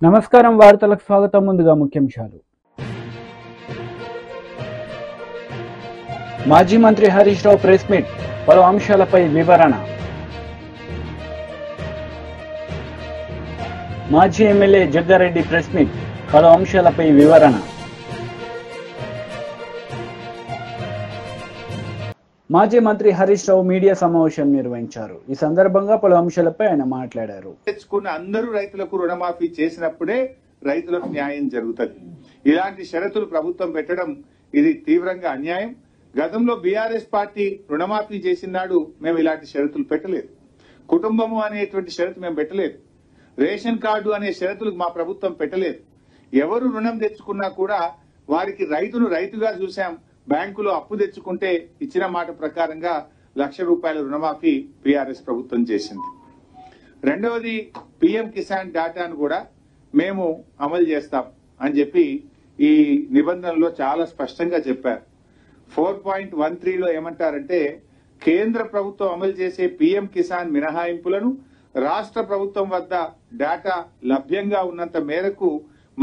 నమస్కారం వార్తలకు స్వాగతం. ముందుగా ముఖ్యాంశాలు. మాజీ మంత్రి హరీష్ రావు ప్రెస్ మీట్, పలు అంశాలపై వివరణ. మాజీ ఎమ్మెల్యే జగ్గారెడ్డి ప్రెస్ మీట్, పలు అంశాలపై వివరణ. మాజీ మంత్రి హరీష్ రావు మీడియా సమావేశం నిర్వహించారు. ఈ సందర్భంగా పలు అంశాలపై ఆయన మాట్లాడారు. తెచ్చుకున్న అందరూ రైతులకు రుణమాఫీ చేసినప్పుడే రైతులకు న్యాయం జరుగుతుంది. ఇలాంటి షరతులు ప్రభుత్వం పెట్టడం ఇది తీవ్రంగా అన్యాయం. గతంలో బీఆర్ఎస్ పార్టీ రుణమాఫీ చేసిన నాడు మేము ఇలాంటి షరతులు పెట్టలేదు. కుటుంబము అనేటువంటి షరతు మేము పెట్టలేదు. రేషన్ కార్డు అనే షరతులు మా ప్రభుత్వం పెట్టలేదు. ఎవరు రుణం తెచ్చుకున్నా కూడా వారికి రైతును రైతుగా చూశాం. బ్యాంకులో అప్పు తెచ్చుకుంటే ఇచ్చిన మాట ప్రకారంగా ₹1,00,000 రుణమాఫీ బీఆర్ఎస్ ప్రభుత్వం చేసింది. రెండవది, పీఎం కిసాన్ డాటాను కూడా మేము అమలు చేస్తాం అని చెప్పి ఈ నిబంధనలో చాలా స్పష్టంగా చెప్పారు. 4.13లో ఏమంటారంటే, కేంద్ర ప్రభుత్వం అమలు చేసే పీఎం కిసాన్ మినహాయింపులను రాష్ట్ర ప్రభుత్వం వద్ద డేటా లభ్యంగా ఉన్నంత మేరకు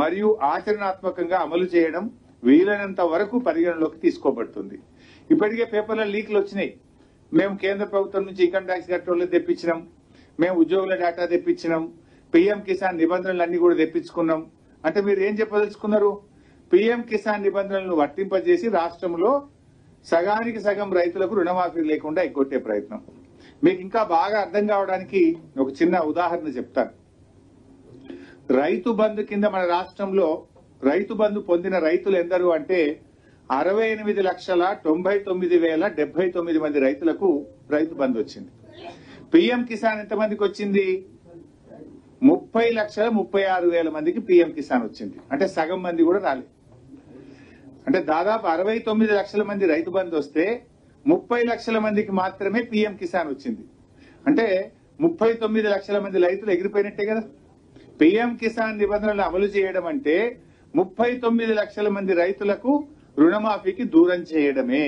మరియు ఆచరణాత్మకంగా అమలు చేయడం వీలైనంత వరకు పరిగణలోకి తీసుకోబడుతుంది. ఇప్పటికే పేపర్ల లీక్లు వచ్చినాయి. మేము కేంద్ర ప్రభుత్వం నుంచి ఇన్కమ్ ట్యాక్స్ కట్టోళ్ళు తెప్పించినాం, మేము ఉద్యోగుల డేటా తెప్పించినాం, పీఎం కిసాన్ నిబంధనలన్నీ కూడా తెప్పించుకున్నాం. అంటే మీరు ఏం చెప్పదలుచుకున్నారు? పీఎం కిసాన్ నిబంధనలను వర్తింపజేసి రాష్ట్రంలో సగానికి సగం రైతులకు రుణమాఫీ లేకుండా ఎగ్గొట్టే ప్రయత్నం. మీకు ఇంకా బాగా అర్థం కావడానికి ఒక చిన్న ఉదాహరణ చెప్తాను. రైతు బంధు కింద మన రాష్ట్రంలో రైతు బంధు పొందిన రైతులు ఎందరు అంటే 68,99,079 మంది రైతులకు రైతు బంధు వచ్చింది. పీఎం కిసాన్ ఎంతమందికి వచ్చింది? 30,36,000 మందికి పీఎం కిసాన్ వచ్చింది. అంటే సగం మంది కూడా రాలేదు. అంటే దాదాపు 69 లక్షల మంది రైతు బంధు వస్తే 30 లక్షల మందికి మాత్రమే పీఎం కిసాన్ వచ్చింది. అంటే 39 లక్షల మంది రైతులు ఎగిరిపోయినట్టే కదా. పీఎం కిసాన్ నిబంధనలు అమలు చేయడం అంటే 39 లక్షల మంది రైతులకు రుణమాఫీకి దూరం చేయడమే.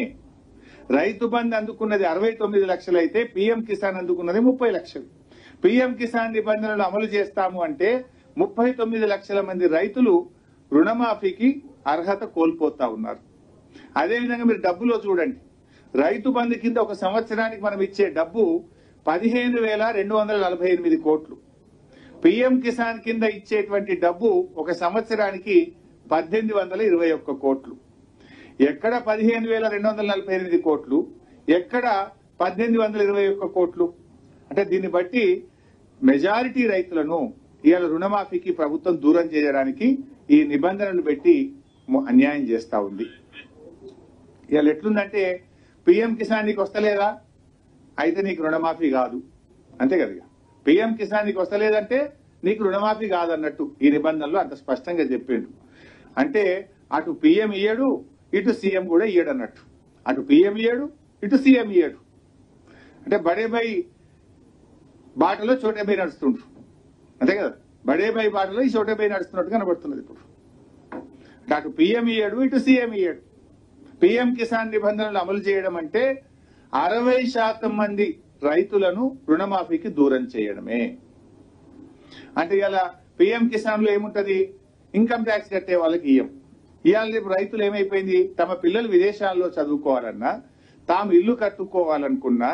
రైతు బంధు అందుకున్నది 69 లక్షలు అయితే పీఎం కిసాన్ అందుకున్నది 30 లక్షలు. పీఎం కిసాన్ నిబంధనలు అమలు చేస్తాము అంటే 39 లక్షల మంది రైతులు రుణమాఫీకి అర్హత కోల్పోతా ఉన్నారు. అదేవిధంగా మీరు డబ్బులో చూడండి. రైతు బంధు కింద ఒక సంవత్సరానికి మనం ఇచ్చే డబ్బు 15,248 కోట్లు. పీఎం కిసాన్ కింద ఇచ్చేటువంటి డబ్బు ఒక సంవత్సరానికి 1,821 కోట్లు. ఎక్కడ 15,248 కోట్లు, ఎక్కడ 1,821 కోట్లు? అంటే దీన్ని బట్టి మెజారిటీ రైతులను ఇవాళ రుణమాఫీకి ప్రభుత్వం దూరం చేయడానికి ఈ నిబంధనలు పెట్టి అన్యాయం చేస్తా ఉంది. ఇవాళ ఎట్లుందంటే, పీఎం కిసాన్ నీకు వస్తలేదా అయితే నీకు రుణమాఫీ కాదు, అంతే కదా. పీఎం కిసాన్ నీకు వస్తలేదంటే నీకు రుణమాఫీ కాదన్నట్టు ఈ నిబంధనలు అంత స్పష్టంగా చెప్పిండు. అంటే అటు పీఎం ఇయ్యడు, ఇటు సీఎం కూడా ఇయ్యడు అన్నట్టు. అటు పీఎం ఇయ్యడు, ఇటు సీఎం ఇయ్యడు. అంటే బడేబాయి బాటలో చోటేబాయి నడుస్తుండ్రు, అంతే కదా. బడేబాయి బాటలో ఈ చోటేబాయి నడుస్తున్నట్టు కనబడుతున్నది ఇప్పుడు. అంటే అటు పీఎం ఇయ్యడు, ఇటు సీఎం ఇయ్యడు. పీఎం కిసాన్ నిబంధనలు అమలు చేయడం అంటే 60% మంది రైతులను రుణమాఫీకి దూరం చేయడమే. అంటే ఇలా పీఎం కిసాన్ లో ఏముంటది? ఇన్కమ్ ట్యాక్స్ కట్టే వాళ్ళకి ఇయ్యం. ఇవాళ రేపు రైతులు ఏమైపోయింది, తమ పిల్లలు విదేశాల్లో చదువుకోవాలన్నా, తాము ఇల్లు కట్టుకోవాలనుకున్నా,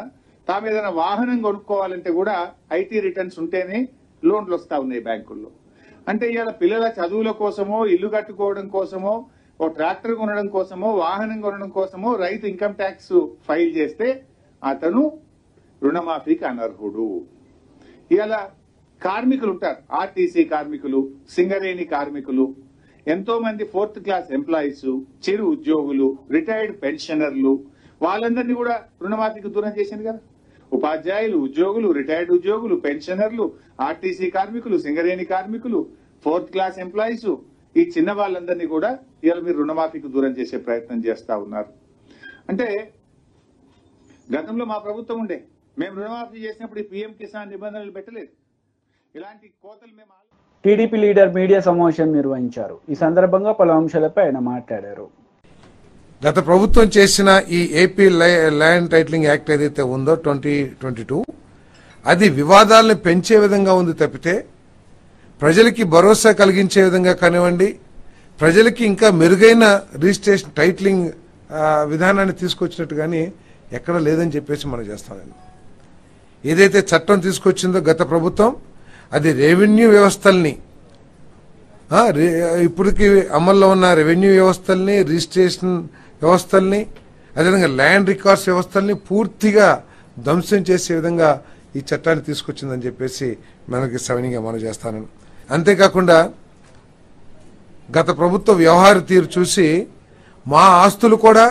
తాము ఏదైనా వాహనం కొనుక్కోవాలంటే కూడా ఐటీ రిటర్న్స్ ఉంటేనే లోన్లు వస్తా ఉన్నాయి బ్యాంకుల్లో. అంటే ఇవాళ పిల్లల చదువుల కోసమో, ఇల్లు కట్టుకోవడం కోసమో, ఓ ట్రాక్టర్ కొనడం కోసమో, వాహనం కొనడం కోసమో రైతు ఇన్కమ్ ట్యాక్స్ ఫైల్ చేస్తే అతను రుణమాఫీకి అనర్హుడు. ఇవాళ కార్మికులు ఉంటారు, ఆర్టీసీ కార్మికులు, సింగరేణి కార్మికులు, ఎంతో మంది 4th క్లాస్ ఎంప్లాయీస్, చిరు ఉద్యోగులు, రిటైర్డ్ పెన్షనర్లు, వాళ్ళందరినీ కూడా రుణమాఫీకి దూరం చేసింది కదా. ఉపాధ్యాయులు, ఉద్యోగులు, రిటైర్డ్ ఉద్యోగులు, పెన్షనర్లు, ఆర్టీసీ కార్మికులు, సింగరేణి కార్మికులు, 4th క్లాస్ ఎంప్లాయీస్, ఈ చిన్న వాళ్ళందరినీ కూడా ఇవాళ మీరు రుణమాఫీకి దూరం చేసే ప్రయత్నం చేస్తా ఉన్నారు. అంటే గతంలో మా ప్రభుత్వం ఉండే, మేము రుణమాఫీ చేసినప్పుడు ఈ పీఎం కిసాన్ నిబంధనలు పెట్టలేదు. ఇలాంటి కోతలు మేము టీడీపీ లీడర్ మీడియా సమావేశం నిర్వహించారు. ఈ సందర్భంగా పలు అంశాలపై ఆయన మాట్లాడారు. గత ప్రభుత్వం చేసిన ఈ ఏపీ ల్యాండ్ టైటిలింగ్ యాక్ట్ ఏదైతే ఉందో 2022, అది వివాదాలను పెంచే విధంగా ఉంది తప్పితే ప్రజలకి భరోసా కలిగించే విధంగా కానివ్వండి, ప్రజలకి ఇంకా మెరుగైన రిజిస్ట్రేషన్ టైటిలింగ్ విధానాన్ని తీసుకొచ్చినట్టు కానీ ఎక్కడ లేదని చెప్పేసి మనం చేస్తామండి. ఏదైతే చట్టం తీసుకొచ్చిందో గత ప్రభుత్వం, అది రెవెన్యూ వ్యవస్థల్ని, ఇప్పటికి అమల్లో ఉన్న రెవెన్యూ వ్యవస్థల్ని, రిజిస్ట్రేషన్ వ్యవస్థల్ని, అదేవిధంగా ల్యాండ్ రికార్డ్స్ వ్యవస్థల్ని పూర్తిగా ధ్వంసం చేసే విధంగా ఈ చట్టాన్ని తీసుకొచ్చిందని చెప్పేసి మనకి సవినీయంగా మనం చేస్తాను. అంతేకాకుండా గత ప్రభుత్వ వ్యవహార తీరు చూసి మా ఆస్తులు కూడా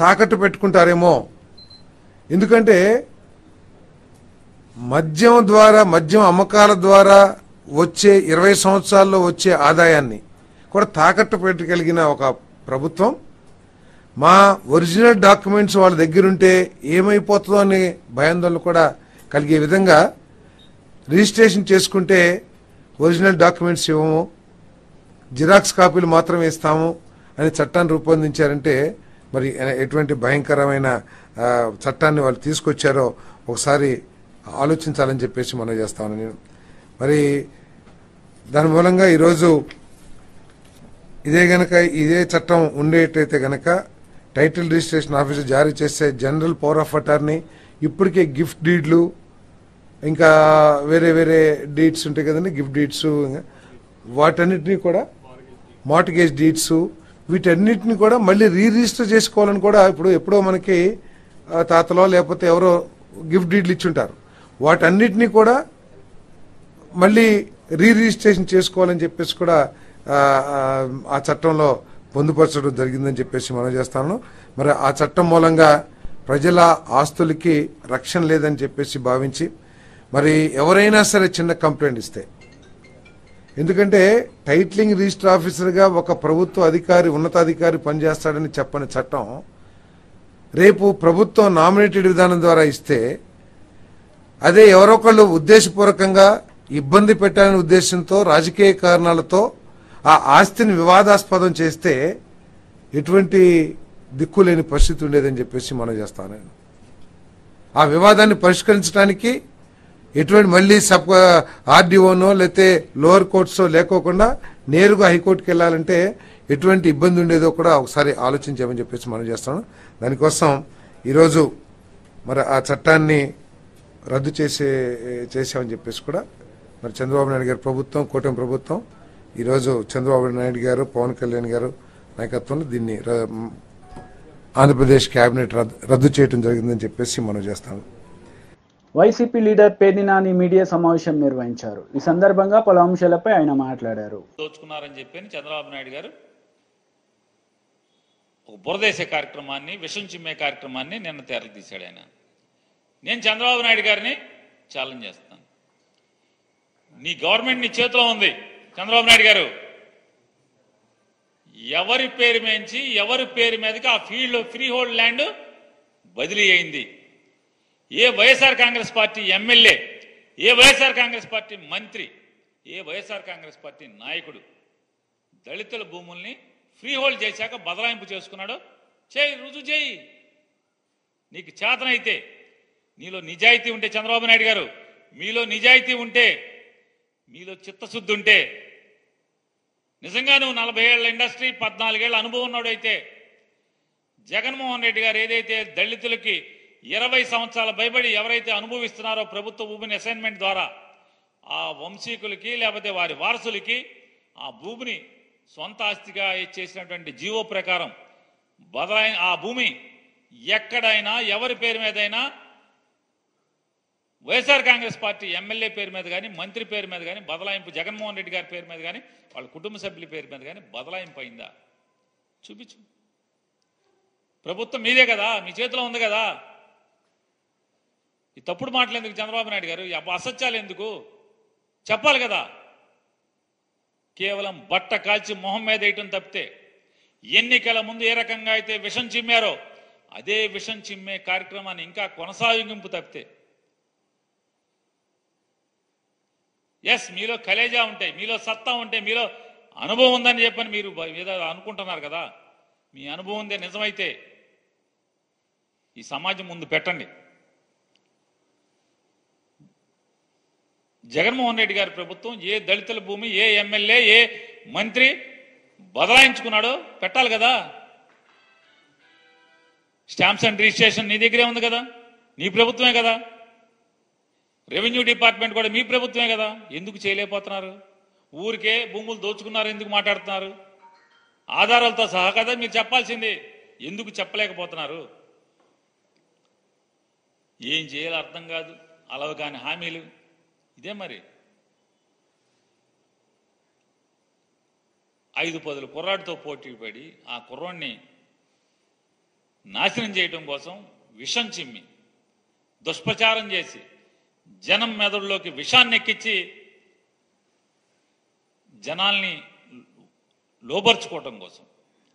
తాకట్టు పెట్టుకుంటారేమో, ఎందుకంటే మద్యం అమ్మకాల ద్వారా వచ్చే 20 సంవత్సరాల్లో వచ్చే ఆదాయాన్ని కూడా తాకట్టు పెట్టగలిగిన ఒక ప్రభుత్వం మా ఒరిజినల్ డాక్యుమెంట్స్ వాళ్ళ దగ్గరుంటే ఏమైపోతుందో అనే భయాందోళన కూడా కలిగే విధంగా రిజిస్ట్రేషన్ చేసుకుంటే ఒరిజినల్ డాక్యుమెంట్స్ ఇవ్వము, జిరాక్స్ కాపీలు మాత్రమే ఇస్తాము అని చట్టాన్ని రూపొందించారంటే మరి ఎటువంటి భయంకరమైన చట్టాన్ని వాళ్ళు తీసుకొచ్చారో ఒకసారి ఆలోచించాలని చెప్పేసి మనం చేస్తాను నేను. మరి దాని మూలంగా ఈరోజు ఇదే చట్టం ఉండేటైతే గనక టైటిల్ రిజిస్ట్రేషన్ ఆఫీసర్ జారీ చేసే జనరల్ పవర్ ఆఫ్ అటార్నీ, ఇప్పటికే గిఫ్ట్ డీడ్లు, ఇంకా వేరే వేరే డీడ్స్ ఉంటాయి కదండి, గిఫ్ట్ డీడ్స్, వాటన్నిటినీ కూడా మార్టిగేజ్ డీడ్స్, వీటన్నిటిని కూడా మళ్ళీ రిజిస్టర్ చేసుకోవాలని కూడా ఇప్పుడు ఎప్పుడో మనకి తాతలో లేకపోతే ఎవరో గిఫ్ట్ డీడ్లు ఇచ్చుంటారు, వాటన్నిటినీ కూడా మళ్ళీ రిజిస్ట్రేషన్ చేసుకోవాలని చెప్పేసి కూడా ఆ చట్టంలో పొందుపరచడం జరిగిందని చెప్పేసి మనం చేస్తాను. మరి ఆ చట్టం మూలంగా ప్రజల ఆస్తులకి రక్షణ లేదని చెప్పేసి భావించి మరి ఎవరైనా సరే చిన్న కంప్లైంట్ ఇస్తే, ఎందుకంటే టైటిలింగ్ రిజిస్టర్ ఆఫీసర్గా ఒక ప్రభుత్వ అధికారి, ఉన్నతాధికారి పనిచేస్తాడని చెప్పని చట్టం రేపు ప్రభుత్వం నామినేటెడ్ విధానం ద్వారా ఇస్తే, అదే ఎవరొకళ్ళు ఉద్దేశపూర్వకంగా ఇబ్బంది పెట్టాలనే ఉద్దేశంతో రాజకీయ కారణాలతో ఆ ఆస్తిని వివాదాస్పదం చేస్తే ఎటువంటి దిక్కులేని పరిస్థితి ఉండేదని చెప్పేసి మనం చేస్తాను. ఆ వివాదాన్ని పరిష్కరించడానికి ఎటువంటి మళ్ళీ ఆర్డీఓనో లేకపోతే లోవర్ కోర్ట్సో లేకోకుండా నేరుగా హైకోర్టుకి వెళ్ళాలంటే ఎటువంటి ఇబ్బంది ఉండేదో కూడా ఒకసారి ఆలోచించామని చెప్పేసి మనం చేస్తాను. దానికోసం ఈరోజు మరి ఆ చట్టాన్ని రద్దు చేసామని చెప్పేసి కూడా మరి చంద్రబాబు నాయుడు గారి ప్రభుత్వం, కూటమి ప్రభుత్వం ఈరోజు చంద్రబాబు నాయుడు గారు, పవన్ కళ్యాణ్ గారు నాయకత్వంలో దీన్ని ఆంధ్రప్రదేశ్ కేబినెట్ రద్దు చేయడం జరిగిందని చెప్పేసి మనం చేస్తాము. వైసీపీ లీడర్ పేర్నినాని మీడియా సమావేశం నిర్వహించారు. ఈ సందర్భంగా పలు అంశాలపై ఆయన మాట్లాడారు. దోచుకున్నారని చెప్పి చంద్రబాబు నాయుడు గారు ఒక బురదేశే కార్యక్రమాన్ని, విషం చిమ్మే కార్యక్రమాన్ని నిన్న తెరలు తీశాడు ఆయన. నేను చంద్రబాబు నాయుడు గారిని ఛాలెంజ్ చేస్తాను. నీ గవర్నమెంట్ నీ చేతిలో ఉంది చంద్రబాబు నాయుడు గారు. ఎవరి పేరు మేంచి ఎవరి పేరు మీదకి ఆ ఫీల్డ్ ఫ్రీ హోల్డ్ ల్యాండ్ బదిలీ అయింది. ఏ వైఎస్ఆర్ కాంగ్రెస్ పార్టీ ఎమ్మెల్యే, ఏ వైఎస్ఆర్ కాంగ్రెస్ పార్టీ మంత్రి, ఏ వైఎస్ఆర్ కాంగ్రెస్ పార్టీ నాయకుడు దళితుల భూముల్ని ఫ్రీ హోల్డ్ చేశాక బదలాయింపు చేసుకున్నాడు? చేయి, రుజువు చేయి. నీకు చేతనైతే, నీలో నిజాయితీ ఉంటే చంద్రబాబు నాయుడు గారు, మీలో నిజాయితీ ఉంటే, మీలో చిత్తశుద్ధి ఉంటే, నిజంగా నువ్వు 40 ఏళ్ల ఇండస్ట్రీ, 14 ఏళ్ల అనుభవం ఉన్నాడైతే, జగన్మోహన్ రెడ్డి గారు ఏదైతే దళితులకి 20 సంవత్సరాల భయపడి ఎవరైతే అనుభవిస్తున్నారో ప్రభుత్వ భూమిని అసైన్మెంట్ ద్వారా ఆ వంశీకులకి లేకపోతే వారి వారసులకి ఆ భూమిని సొంత ఆస్తిగా చేసినటువంటి జీవో ప్రకారం ఆ భూమి ఎక్కడైనా ఎవరి పేరు మీదైనా వైఎస్ఆర్ కాంగ్రెస్ పార్టీ ఎమ్మెల్యే పేరు మీద కానీ, మంత్రి పేరు మీద కానీ బదలాయింపు, జగన్మోహన్ రెడ్డి గారి పేరు మీద కానీ, వాళ్ళ కుటుంబ సభ్యుల పేరు మీద కానీ బదలాయింపు అయిందా? చూపించు. ప్రభుత్వం మీదే కదా, మీ చేతిలో ఉంది కదా. ఈ తప్పుడు మాటలు ఎందుకు చంద్రబాబు నాయుడు గారు? అసత్యాలు ఎందుకు? చెప్పాలి కదా. కేవలం బట్ట కాల్చి మొహం మీద వేయటం తప్పితే, ఎన్నికల ముందు ఏ రకంగా అయితే విషం చిమ్మారో అదే విషం చిమ్మే కార్యక్రమాన్ని ఇంకా కొనసాగింపు తప్పితే, ఎస్ మీలో కలేజా ఉంటే, మీలో సత్తా ఉంటే, మీలో అనుభవం ఉందని చెప్పని మీరు ఏదో అనుకుంటున్నారు కదా. మీ అనుభవం ఉందే నిజమైతే ఈ సమాజం ముందు పెట్టండి. జగన్మోహన్ రెడ్డి గారి ప్రభుత్వం ఏ దళితుల భూమి, ఏ ఎమ్మెల్యే, ఏ మంత్రి బదలాయించుకున్నాడో పెట్టాలి కదా. స్టాంప్స్ అండ్ రిజిస్ట్రేషన్ నీ దగ్గరే ఉంది కదా, నీ ప్రభుత్వమే కదా. రెవెన్యూ డిపార్ట్మెంట్ కూడా మీ ప్రభుత్వమే కదా. ఎందుకు చేయలేకపోతున్నారు? ఊరికే భూములు దోచుకున్నారు ఎందుకు మాట్లాడుతున్నారు? ఆధారాలతో సహా కదా మీరు చెప్పాల్సింది. ఎందుకు చెప్పలేకపోతున్నారు? ఏం చేయాలో అర్థం కాదు. అలవ కాని హామీలు ఇదే మరి. 5-10 కుర్రాడితో పోటీ పడి ఆ కుర్రాడిని నాశనం చేయడం కోసం విషం చిమ్మి దుష్ప్రచారం చేసి జనం మెదడులోకి విషాన్ని ఎక్కించి జనాల్ని లోబర్చుకోవటం కోసం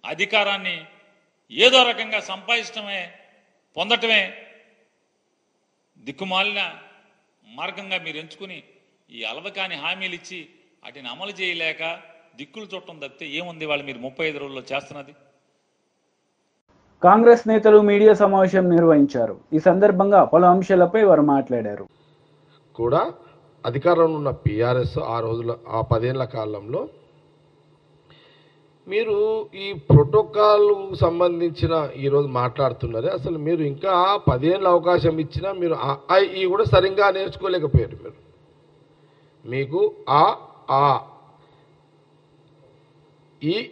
అధికారాన్ని ఏదో రకంగా సంపాదించడమే, పొందటమే దిక్కుమాలిన మార్గంగా మీరు ఎంచుకుని ఈ అలవకాని హామీలు ఇచ్చి వాటిని అమలు చేయలేక దిక్కులు చుట్టం తప్పితే ఏముంది వాళ్ళు మీరు 35 రోజుల్లో చేస్తున్నది? కాంగ్రెస్ నేతలు మీడియా సమావేశం నిర్వహించారు. ఈ సందర్భంగా పలు అంశాలపై వారు మాట్లాడారు. కూడా అధికారంలో ఉన్న పిఆర్ఎస్ ఆ రోజుల ఆ 10 ఏళ్ల కాలంలో మీరు ఈ ప్రోటోకాల్ సంబంధించిన ఈరోజు మాట్లాడుతున్నారే, అసలు మీరు ఇంకా 10 ఏళ్ళ అవకాశం ఇచ్చినా మీరు ఈ కూడా సరిగ్గా నేర్చుకోలేకపోయారు. మీకు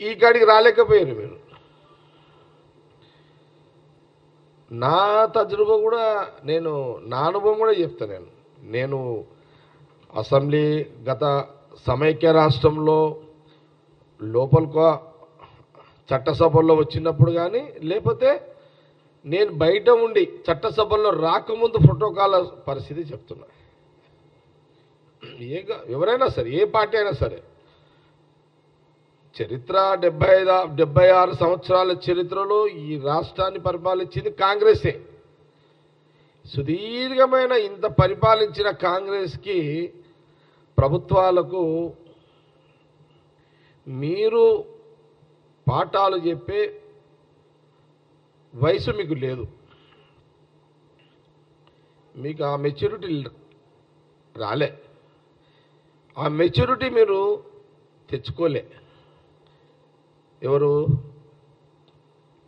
ఈ కాడికి రాలేకపోయారు మీరు. నా తజుర్బా కూడా నా అనుభవం కూడా చెప్తాను. నేను అసెంబ్లీ గత సమైక్య రాష్ట్రంలో లోపల చట్టసభల్లో వచ్చినప్పుడు కానీ, లేకపోతే నేను బయట ఉండి చట్టసభల్లో రాకముందు ప్రోటోకాల్ పరిస్థితి చెప్తున్నా. ఎవరైనా సరే, ఏ పార్టీ అయినా సరే, చరిత్ర 76 సంవత్సరాల చరిత్రలో ఈ రాష్ట్రాన్ని పరిపాలించింది కాంగ్రెసే. సుదీర్ఘమైన ఇంత పరిపాలించిన కాంగ్రెస్కి ప్రభుత్వాలకు మీరు పాఠాలు చెప్పే వయసు మీకు లేదు. మీకు ఆ మెచ్యూరిటీ రాలే. ఆ మెచ్యూరిటీ మీరు తెచ్చుకోలే. ఎవరు?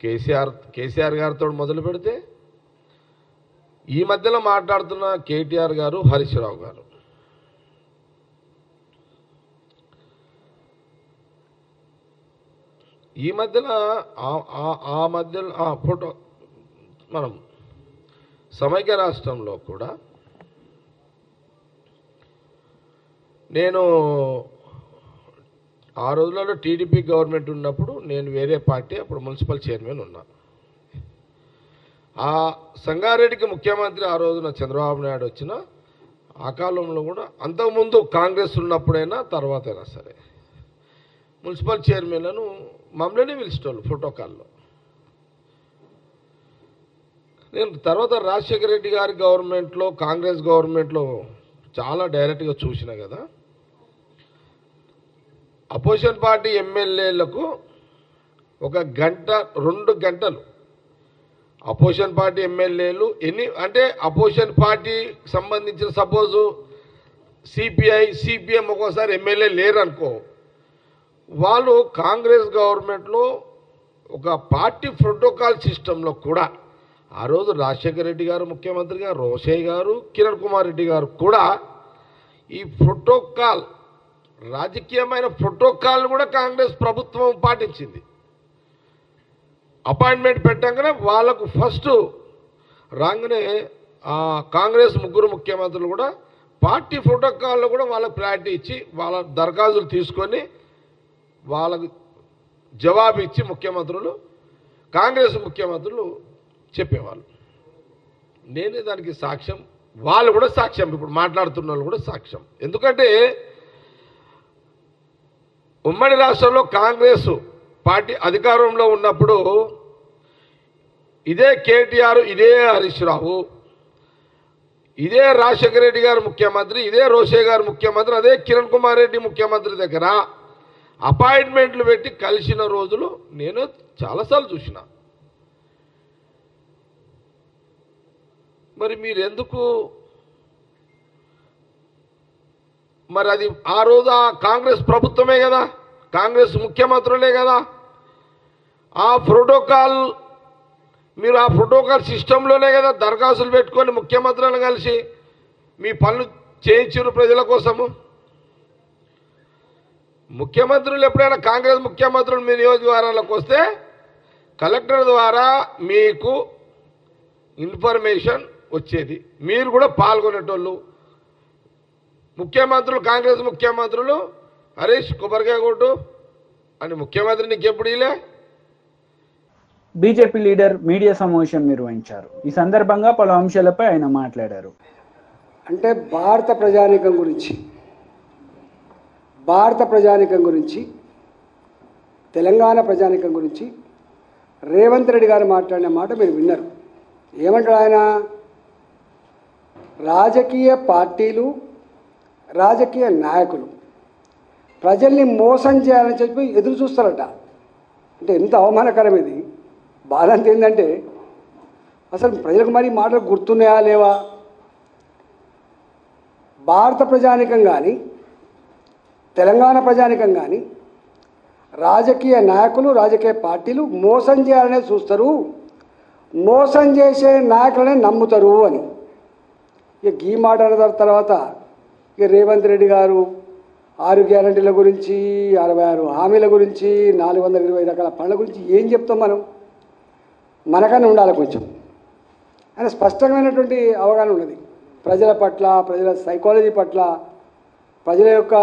కేసీఆర్ గారితో మొదలు పెడితే ఈ మధ్యలో మాట్లాడుతున్న కేటీఆర్ గారు, హరీష్ రావు గారు. ఈ మధ్యలో ఫోటో మనం సమైక్య రాష్ట్రంలో కూడా నేను ఆ రోజులలో టీడీపీ గవర్నమెంట్ ఉన్నప్పుడు నేను వేరే పార్టీ, అప్పుడు మున్సిపల్ చైర్మన్ ఉన్నా. ఆ సంగారెడ్డికి ముఖ్యమంత్రి ఆ రోజున చంద్రబాబు నాయుడు వచ్చిన ఆ కాలంలో కూడా, అంతకుముందు కాంగ్రెస్ ఉన్నప్పుడైనా తర్వాతైనా సరే, మున్సిపల్ చైర్మన్లను మమ్మల్ని పిలిచేటోళ్ళు ప్రోటోకాల్లో. నేను తర్వాత రాజశేఖర రెడ్డి గారి గవర్నమెంట్లో, కాంగ్రెస్ గవర్నమెంట్లో చాలా డైరెక్ట్గా చూసిన కదా. అపోజిషన్ పార్టీ ఎమ్మెల్యేలకు 1 గంట 2 గంటలు అపోజిషన్ పార్టీ ఎమ్మెల్యేలు అంటే అపోజిషన్ పార్టీ సంబంధించిన సపోజు సిపిఎం ఒక్కోసారి ఎమ్మెల్యే లేరు అనుకో, వాళ్ళు కాంగ్రెస్ గవర్నమెంట్లో ఒక పార్టీ ప్రోటోకాల్ సిస్టంలో కూడా ఆ రోజు రాజశేఖర రెడ్డి గారు ముఖ్యమంత్రిగా, రోషయ్య గారు, కిరణ్ కుమార్ రెడ్డి గారు కూడా ఈ ప్రోటోకాల్, రాజకీయమైన ప్రోటోకాల్ కూడా కాంగ్రెస్ ప్రభుత్వం పాటించింది. అపాయింట్మెంట్ పెట్టగానే వాళ్ళకు ఫస్ట్ రాగానే కాంగ్రెస్ 3 ముఖ్యమంత్రులు కూడా పార్టీ ప్రోటోకాల్లో కూడా వాళ్ళకు ప్రయారిటీ ఇచ్చి వాళ్ళ దరఖాస్తులు తీసుకొని వాళ్ళకు జవాబు ఇచ్చి ముఖ్యమంత్రులు, కాంగ్రెస్ ముఖ్యమంత్రులు చెప్పేవాళ్ళు. నేనే దానికి సాక్ష్యం, వాళ్ళు కూడా సాక్ష్యం, ఇప్పుడు మాట్లాడుతున్న వాళ్ళు కూడా సాక్ష్యం. ఎందుకంటే ఉమ్మడి రాష్ట్రంలో కాంగ్రెస్ పార్టీ అధికారంలో ఉన్నప్పుడు ఇదే కేటీఆర్, ఇదే హరీష్ రావు, ఇదే రాజశేఖర రెడ్డి గారు ముఖ్యమంత్రి, ఇదే రోషయ్య గారు ముఖ్యమంత్రి, అదే కిరణ్ కుమార్ రెడ్డి ముఖ్యమంత్రి దగ్గర అపాయింట్మెంట్లు పెట్టి కలిసిన రోజులు నేను చాలాసార్లు చూసిన. మరి మీరెందుకు మరి అది ఆ రోజు ఆ కాంగ్రెస్ ప్రభుత్వమే కదా, కాంగ్రెస్ ముఖ్యమంత్రులే కదా. ఆ ప్రోటోకాల్ మీరు ఆ ప్రోటోకాల్ సిస్టంలోనే కదా దరఖాస్తులు పెట్టుకొని ముఖ్యమంత్రులను కలిసి మీ పనులు చేయించారు ప్రజల కోసము. ముఖ్యమంత్రులు ఎప్పుడైనా కాంగ్రెస్ ముఖ్యమంత్రులు మీ నియోజకవర్గాలకు వస్తే కలెక్టర్ ద్వారా మీకు ఇన్ఫర్మేషన్ వచ్చేది, మీరు కూడా పాల్గొనేటోళ్ళు. ముఖ్యమంత్రులు కాంగ్రెస్ ముఖ్యమంత్రులు హరీష్ కొబ్బరికాయ కొట్టు అని ముఖ్యమంత్రి నీకు ఎప్పుడు ఇలే. బీజేపీ లీడర్ మీడియా సమావేశం నిర్వహించారు. ఈ సందర్భంగా పలు అంశాలపై ఆయన మాట్లాడారు. అంటే భారత ప్రజానీకం గురించి తెలంగాణ ప్రజానీకం గురించి రేవంత్ రెడ్డి గారు మాట్లాడిన మాట మీరు విన్నారు. ఏమంటాడు ఆయన? రాజకీయ పార్టీలు, రాజకీయ నాయకులు ప్రజల్ని మోసం చేయాలని చెప్పి ఎదురు చూస్తారట. అంటే ఎంత అవమానకరం ఇది. బాధ అంత ఏంటంటే అసలు ప్రజలకు మరి మాటలు గుర్తున్నాయా లేవా? భారత ప్రజానీకం కానీ తెలంగాణ ప్రజానీకం కానీ రాజకీయ నాయకులు, రాజకీయ పార్టీలు మోసం చేయాలనే చూస్తారు, మోసం చేసే నాయకులనే నమ్ముతారు అని. ఇక ఈ మాట అన్న తర్వాత ఇక రేవంత్ రెడ్డి గారు 6 గ్యారంటీల గురించి, 66 హామీల గురించి, 420 రకాల పనుల గురించి ఏం చెప్తాం మనం? మనకన్నా ఉండాలి కొంచెం. ఆయన స్పష్టమైనటువంటి అవగాహన ఉన్నది ప్రజల పట్ల, ప్రజల సైకాలజీ పట్ల, ప్రజల యొక్క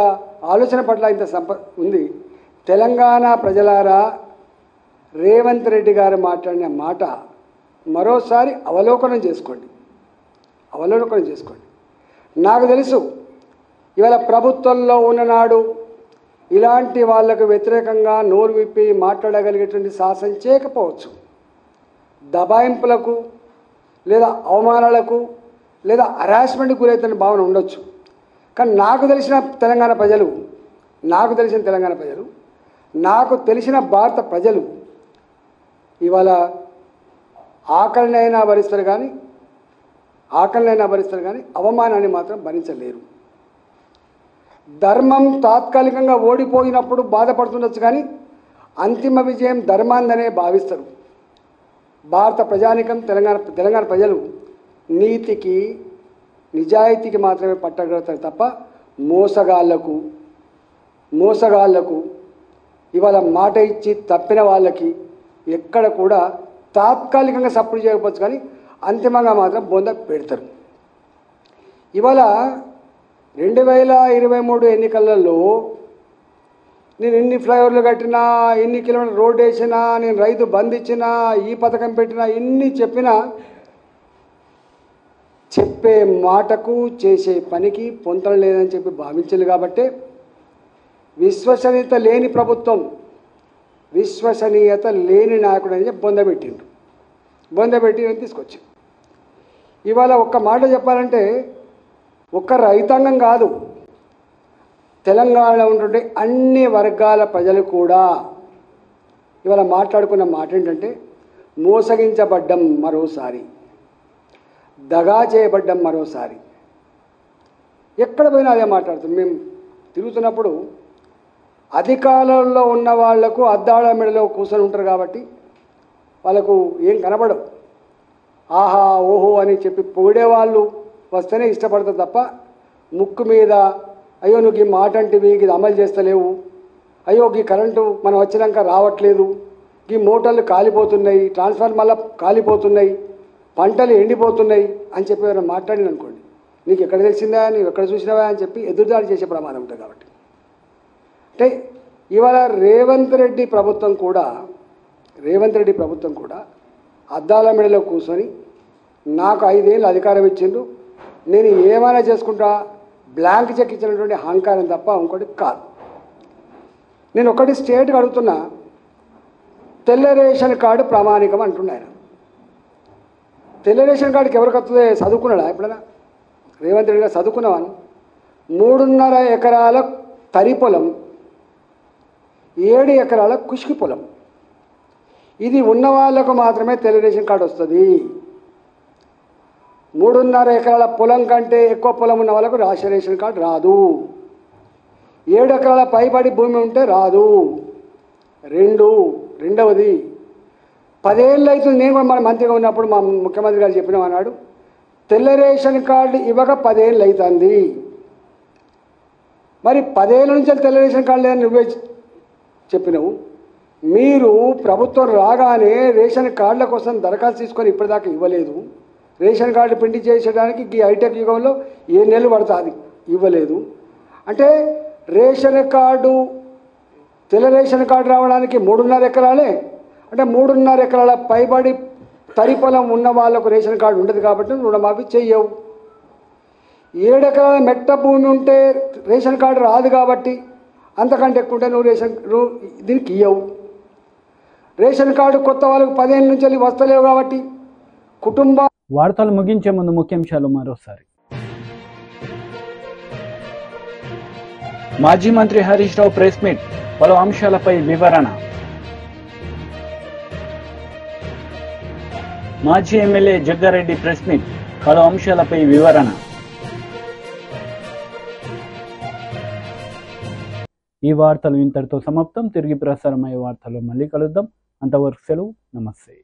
ఆలోచన పట్ల ఇంత ఉంది. తెలంగాణ ప్రజలారా, రేవంత్ రెడ్డి గారు మాట్లాడిన మాట మరోసారి అవలోకనం చేసుకోండి. నాకు తెలుసు ఇవాళ ప్రభుత్వంలో ఉన్ననాడు ఇలాంటి వాళ్లకు వ్యతిరేకంగా నోరు విప్పి మాట్లాడగలిగేటువంటి సాహసం చేయకపోవచ్చు. దబాయింపులకు లేదా అవమానాలకు లేదా హరాస్మెంట్కి గురైతున్న భావన ఉండొచ్చు. కానీ నాకు తెలిసిన తెలంగాణ ప్రజలు, నాకు తెలిసిన భారత ప్రజలు ఇవాళ ఆకలినైనా భరిస్తారు కానీ అవమానాన్ని మాత్రం భరించలేరు. ధర్మం తాత్కాలికంగా ఓడిపోయినప్పుడు బాధపడుతుండొచ్చు కానీ అంతిమ విజయం ధర్మాందనే భావిస్తారు. భారత ప్రజానీకం, తెలంగాణ ప్రజలు నీతికి, నిజాయితీకి మాత్రమే పట్టగలుగుతారు తప్ప మోసగాళ్లకు ఇవాళ మాట ఇచ్చి తప్పిన వాళ్ళకి ఎక్కడ కూడా తాత్కాలికంగా సపోర్ట్ చేయకపోవచ్చు కానీ అంతిమంగా మాత్రం బొంద పెడతారు. ఇవాళ 2023 ఎన్నికలలో నేను ఎన్ని ఫ్లైఓవర్లు కట్టినా, ఎన్ని కిలోమీటర్లు రోడ్డు వేసినా, నేను రైతు బంద్ ఇచ్చినా, ఈ పథకం పెట్టినా, ఎన్ని చెప్పినా చెప్పే మాటకు చేసే పనికి పొంతన లేదని చెప్పి భావించింది. కాబట్టి విశ్వసనీయత లేని ప్రభుత్వం, విశ్వసనీయత లేని నాయకుడు అని చెప్పి బొందబెట్టి తీసుకొచ్చి ఇవాళ ఒక్క మాట చెప్పాలంటే ఒక్క రైతాంగం కాదు, తెలంగాణలో ఉంటుండే అన్ని వర్గాల ప్రజలు కూడా ఇవాళ మాట్లాడుకున్న మాట ఏంటంటే మోసగించబడ్డం మరోసారి, దగా చేయబడ్డం మరోసారి. ఎక్కడ పోయినా అదే మాట్లాడుతుంది. మేము తిరుగుతున్నప్పుడు అధికారంలో ఉన్న వాళ్లకు అద్దాల మెడలో కూర్చొని ఉంటారు కాబట్టి వాళ్ళకు ఏం కనబడవు. ఆహా ఓహో అని చెప్పి పొగిడేవాళ్ళు వస్తేనే ఇష్టపడతారు తప్ప ముక్కు మీద అయ్యో నువ్వు ఈ మాట అంటివి, ఇది అమలు చేస్తలేవు, అయ్యో ఈ కరెంటు మనం వచ్చినాక రావట్లేదు, ఈ మోటార్లు కాలిపోతున్నాయి, ట్రాన్స్ఫార్మర్లు కాలిపోతున్నాయి, పంటలు ఎండిపోతున్నాయి అని చెప్పి ఎవరైనా మాట్లాడిన అనుకోండి, నీకు ఎక్కడ తెలిసిందా, నీవు ఎక్కడ చూసినావా అని చెప్పి ఎదురుదాడి చేసే ప్రమాదం ఉంటుంది. కాబట్టి అంటే ఇవాళ రేవంత్ రెడ్డి ప్రభుత్వం కూడా అద్దాల మెడలో కూర్చొని నాకు 5 ఏళ్ళు అధికారం ఇచ్చిండ్రు, నేను ఏమైనా చేసుకుంటా, బ్లాంక్ చెక్ ఇచ్చినటువంటి అహంకారం తప్ప ఇంకోటి కాదు. నేను ఒకటి స్టేట్కి అడుగుతున్నా, తెల్ల రేషన్ కార్డు ప్రామాణికం అంటున్నాను. తెల్ల రేషన్ కార్డుకి ఎవరికి వస్తుంది? చదువుకున్నాడా ఎప్పుడైనా? రేవంత్ రెడ్డి గారు చదువుకున్నావాను. 3.5 ఎకరాల తరి పొలం, 7 ఎకరాల కుష్కి పొలం, ఇది ఉన్న వాళ్ళకు మాత్రమే తెల్ల రేషన్ కార్డు వస్తుంది. 3.5 ఎకరాల పొలం కంటే ఎక్కువ పొలం ఉన్న వాళ్ళకు రాష్ట్ర రేషన్ కార్డు రాదు. 7 ఎకరాల పైబడి భూమి ఉంటే రాదు. రెండవది 10 ఏళ్ళు అవుతుంది. నేను కూడా మన మంత్రిగా ఉన్నప్పుడు మా ముఖ్యమంత్రి గారు చెప్పినాం అన్నాడు, తెల్ల రేషన్ కార్డు ఇవ్వక 10 ఏళ్ళు అవుతుంది. మరి 10 ఏళ్ళ నుంచి తెల్ల రేషన్ కార్డు లేదని నువ్వే చెప్పినావు. మీరు ప్రభుత్వం రాగానే రేషన్ కార్డుల కోసం దరఖాస్తు తీసుకొని ఇప్పటిదాకా ఇవ్వలేదు. రేషన్ కార్డు ప్రింట్ చేసేయడానికి ఈ హైటెక్ యుగంలో 7 నెలలు పడుతుంది, ఇవ్వలేదు. అంటే రేషన్ కార్డు, తెల్ల రేషన్ కార్డు రావడానికి 3.5 ఎకరాలే, అంటే 3.5 ఎకరాల పైబడి తరి పొలం ఉన్న వాళ్ళకు రేషన్ కార్డు ఉండదు కాబట్టి రుణమాఫీ చెయ్యవు. 7 ఎకరాల మెట్ట భూమి ఉంటే రేషన్ కార్డు రాదు కాబట్టి అంతకంటే ఎక్కువ ఉంటే నువ్వు దీనికి ఇవ్వవు. రేషన్ కార్డు కొత్త వాళ్ళకు 10 ఏళ్ళ నుంచి వెళ్ళి వస్తలేవు కాబట్టి కుటుంబ. వార్తలు ముగించే ముందు ముఖ్యాంశాలు మరోసారి. మాజీ మంత్రి హరీష్ రావు ప్రెస్ మీట్, పలు అంశాలపై వివరణ. మాజీ ఎమ్మెల్యే జగ్గారెడ్డి ప్రెస్ మీట్, పలు అంశాలపై వివరణ. ఈ వార్తలు ఇంతటితో సమాప్తం. తిరిగి ప్రసారమయ్యే వార్తలు మళ్ళీ కలుద్దాం. అంతవరకు సెలవు. నమస్తే.